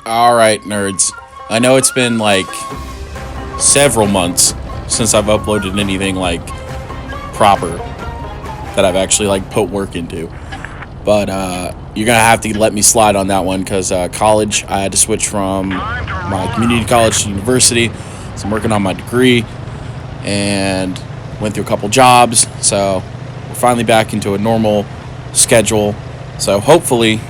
Alright, nerds. I know it's been like several months since I've uploaded anything like proper that I've actually like put work into. But you're gonna have to let me slide on that one because college, I had to switch from my community college to university. So I'm working on my degree and went through a couple jobs. So we're finally back into a normal schedule. So hopefully,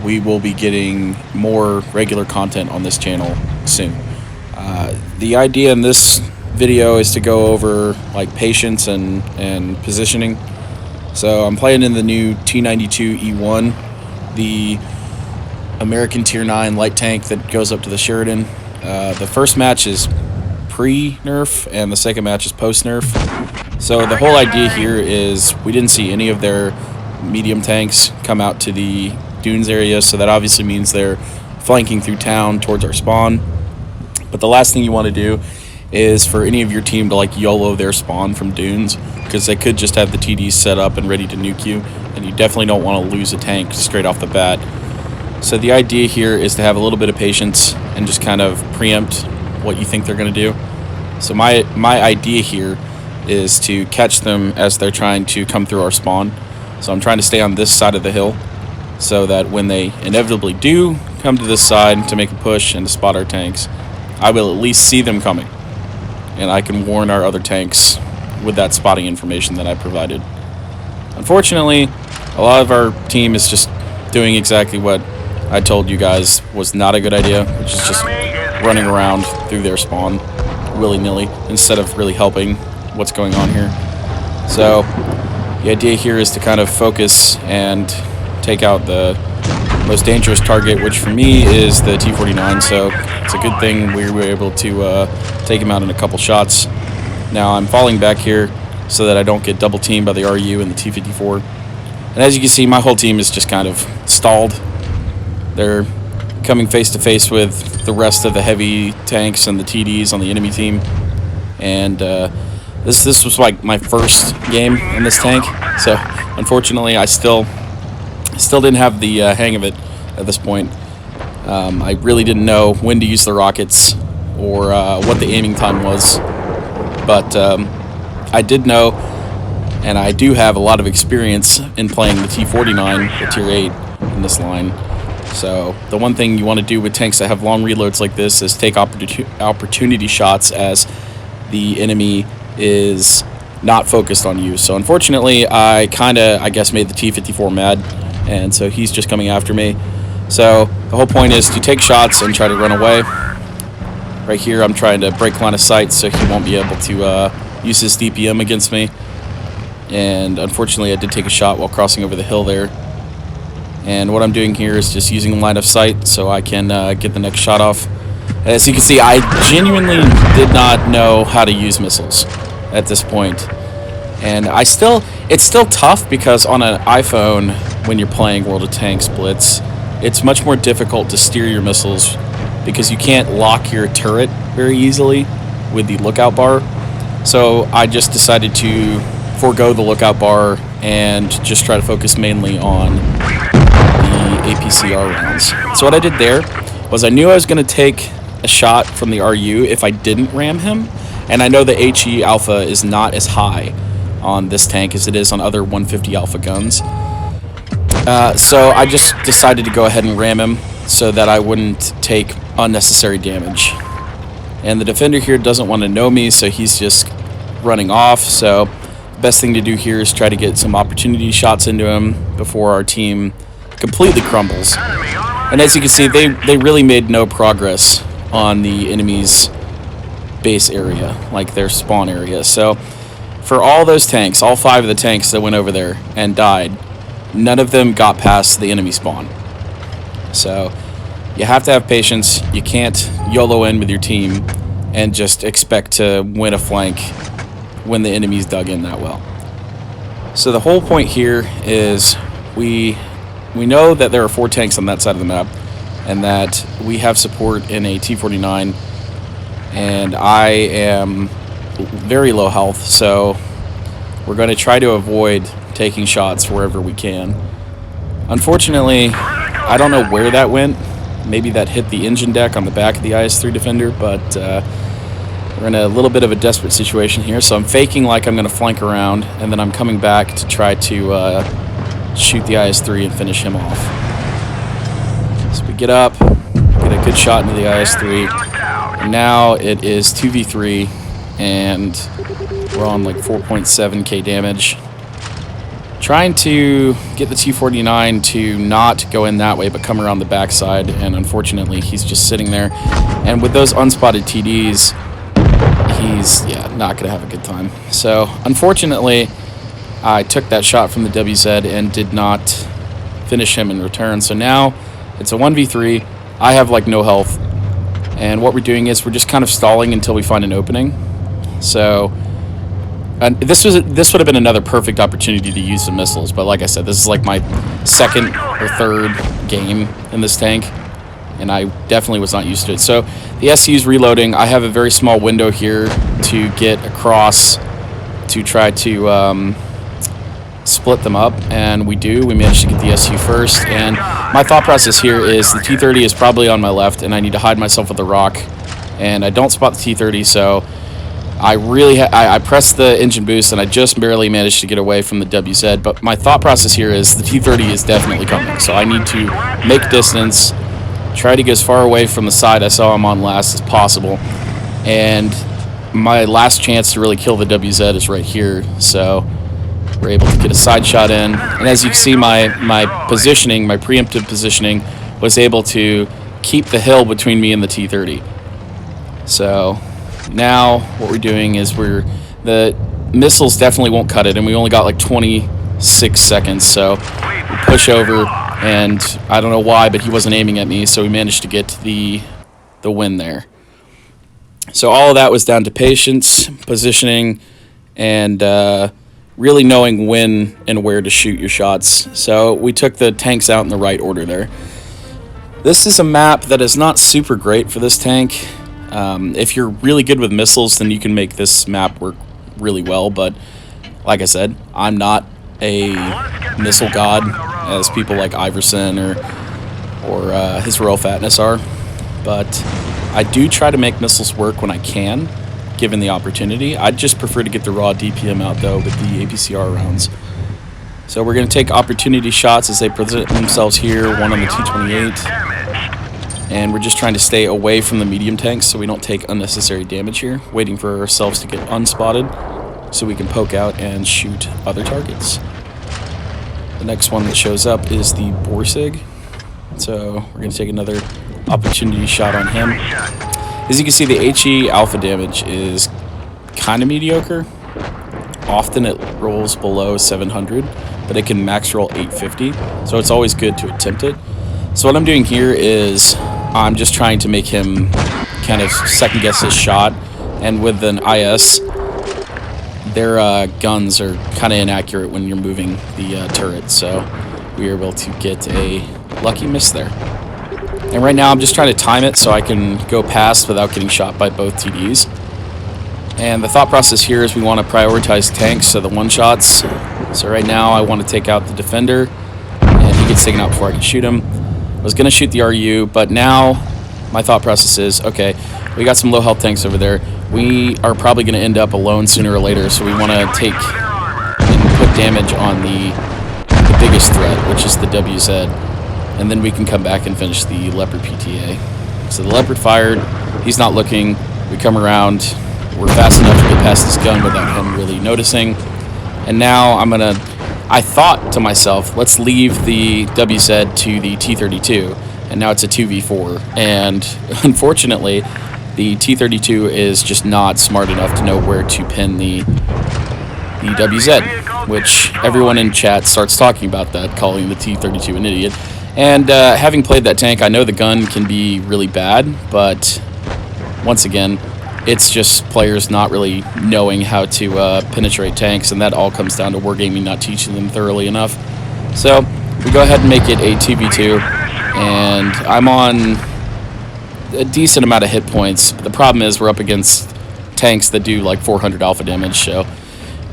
we will be getting more regular content on this channel soon. The idea in this video is to go over like patience and positioning. So I'm playing in the new T92E1, the American Tier 9 light tank that goes up to the Sheridan. The first match is pre-nerf and the second match is post-nerf. So the whole idea here is we didn't see any of their medium tanks come out to the dunes area, so that obviously means they're flanking through town towards our spawn. But the last thing you want to do is for any of your team to like YOLO their spawn from dunes, because they could just have the TDs set up and ready to nuke you, and you definitely don't want to lose a tank straight off the bat. So the idea here is to have a little bit of patience and just kind of preempt what you think they're going to do. So my idea here is to catch them as they're trying to come through our spawn. So I'm trying to stay on this side of the hill so that when they inevitably do come to this side to make a push and to spot our tanks, I will at least see them coming, and I can warn our other tanks with that spotting information that I provided. Unfortunately, a lot of our team is just doing exactly what I told you guys was not a good idea, which is just running around through their spawn willy-nilly instead of really helping what's going on here. So the idea here is to kind of focus and take out the most dangerous target, which for me is the T49, so it's a good thing we were able to take him out in a couple shots. Now I'm falling back here so that I don't get double teamed by the RU and the T54. And as you can see, my whole team is just kind of stalled. They're coming face to face with the rest of the heavy tanks and the TDs on the enemy team. And this was like my first game in this tank, so unfortunately I still didn't have the hang of it at this point. I really didn't know when to use the rockets or what the aiming time was, but I did know, and I do have a lot of experience in playing the T49, the Tier 8 in this line. So the one thing you want to do with tanks that have long reloads like this is take opportunity shots as the enemy is not focused on you. So unfortunately, I guess made the T54 mad, and so he's just coming after me. So the whole point is to take shots and try to run away. Right here, I'm trying to break line of sight so he won't be able to use his DPM against me. And unfortunately, I did take a shot while crossing over the hill there. And what I'm doing here is just using line of sight so I can get the next shot off. As you can see, I genuinely did not know how to use missiles at this point. And it's still tough because on an iPhone, when you're playing World of Tanks Blitz, it's much more difficult to steer your missiles because you can't lock your turret very easily with the lookout bar. So I just decided to forego the lookout bar and just try to focus mainly on the APCR rounds. So what I did there was I knew I was going to take a shot from the RU if I didn't ram him, and I know the HE alpha is not as high on this tank as it is on other 150 alpha guns. So I just decided to go ahead and ram him so that I wouldn't take unnecessary damage. And the defender here doesn't want to know me, so he's just running off. So the best thing to do here is try to get some opportunity shots into him before our team completely crumbles. And as you can see, they really made no progress on the enemy's base area, like their spawn area. So for all those tanks, all 5 of the tanks that went over there and died, none of them got past the enemy spawn. So you have to have patience. You can't YOLO in with your team and just expect to win a flank when the enemy's dug in that well. So the whole point here is we know that there are 4 tanks on that side of the map and that we have support in a T49, and I am very low health, so we're going to try to avoid taking shots wherever we can. Unfortunately, I don't know where that went. Maybe that hit the engine deck on the back of the IS-3 Defender, but we're in a little bit of a desperate situation here. So I'm faking like I'm going to flank around, and then I'm coming back to try to shoot the IS-3 and finish him off. So we get up, get a good shot into the IS-3, and now it is 2v3, and we're on like 4.7k damage. Trying to get the T-49 to not go in that way, but come around the backside, and unfortunately he's just sitting there. And with those unspotted TDs, he's, not going to have a good time. So, unfortunately, I took that shot from the WZ and did not finish him in return. So now, it's a 1v3. I have, like, no health. And what we're doing is we're just kind of stalling until we find an opening. So... this would have been another perfect opportunity to use the missiles, but like I said, this is like my second or third game in this tank, and I definitely was not used to it. So the SU's reloading. I have a very small window here to get across to try to split them up, and we do. We managed to get the SU first, and my thought process here is the T-30 is probably on my left, and I need to hide myself with a rock, and I don't spot the T-30, so... I pressed the engine boost, and I just barely managed to get away from the WZ, but my thought process here is the T-30 is definitely coming, so I need to make distance, try to get as far away from the side I saw him on last as possible, and my last chance to really kill the WZ is right here, so we're able to get a side shot in, and as you can see, my positioning, my preemptive positioning, was able to keep the hill between me and the T-30. So... now what we're doing is the missiles definitely won't cut it, and we only got like 26 seconds, so we push over, and I don't know why, but he wasn't aiming at me, so we managed to get the win there. So all of that was down to patience, positioning, and really knowing when and where to shoot your shots. So we took the tanks out in the right order there. This is a map that is not super great for this tank. If you're really good with missiles, then you can make this map work really well, but like I said, I'm not a missile god, as people like Iverson or his Royal Fatness are, but I do try to make missiles work when I can, given the opportunity. I'd just prefer to get the raw DPM out, though, with the APCR rounds. So we're going to take opportunity shots as they present themselves here, one on the T-28. And we're just trying to stay away from the medium tanks so we don't take unnecessary damage here, waiting for ourselves to get unspotted so we can poke out and shoot other targets. The next one that shows up is the Borsig. So we're going to take another opportunity shot on him. As you can see, the HE alpha damage is kind of mediocre. Often it rolls below 700, but it can max roll 850, so it's always good to attempt it. So what I'm doing here is I'm just trying to make him kind of second guess his shot, and with an IS, their guns are kind of inaccurate when you're moving the turret, so we were able to get a lucky miss there. And right now I'm just trying to time it so I can go past without getting shot by both TDs. And the thought process here is we want to prioritize tanks, so the one-shots. So right now I want to take out the defender, and he gets taken out before I can shoot him. I was going to shoot the RU, but now my thought process is, okay, we got some low health tanks over there. We are probably going to end up alone sooner or later, so we want to take and put damage on the biggest threat, which is the WZ, and then we can come back and finish the Leopard PTA. So the Leopard fired, he's not looking, we come around, we're fast enough to get past this gun without him really noticing, and now I thought to myself, let's leave the WZ to the T-32, and now it's a 2v4, and unfortunately, the T-32 is just not smart enough to know where to pin the WZ, which everyone in chat starts talking about that, calling the T-32 an idiot. And having played that tank, I know the gun can be really bad, but once again, it's just players not really knowing how to penetrate tanks, and that all comes down to Wargaming not teaching them thoroughly enough. So we go ahead and make it a 2v2, and I'm on a decent amount of hit points. But the problem is we're up against tanks that do like 400 alpha damage, so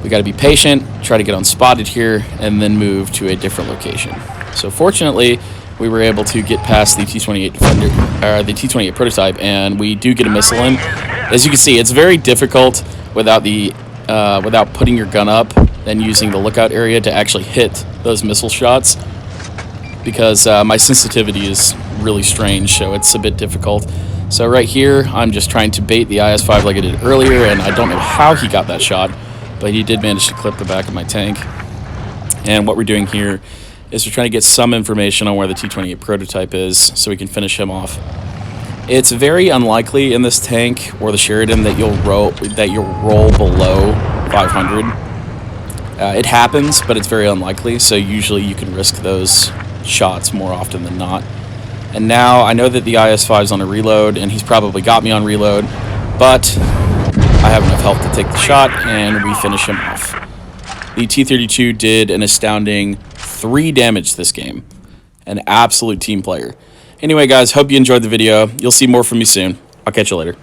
we got to be patient, try to get unspotted here, and then move to a different location. So fortunately, we were able to get past the T-28 Defender, or the T-28 prototype, and we do get a missile in. As you can see, it's very difficult without putting your gun up and using the lookout area to actually hit those missile shots, because my sensitivity is really strange, so it's a bit difficult. So right here, I'm just trying to bait the IS-5 like I did earlier, and I don't know how he got that shot, but he did manage to clip the back of my tank. And what we're doing here is we're trying to get some information on where the T-28 prototype is so we can finish him off. It's very unlikely in this tank or the Sheridan that you'll roll below 500. It happens, but it's very unlikely, so usually you can risk those shots more often than not. And now I know that the IS-5 is on a reload, and he's probably got me on reload, but I have enough health to take the shot, and we finish him off. The T-32 did an astounding 3 damage this game. An absolute team player. Anyway, guys, hope you enjoyed the video. You'll see more from me soon. I'll catch you later.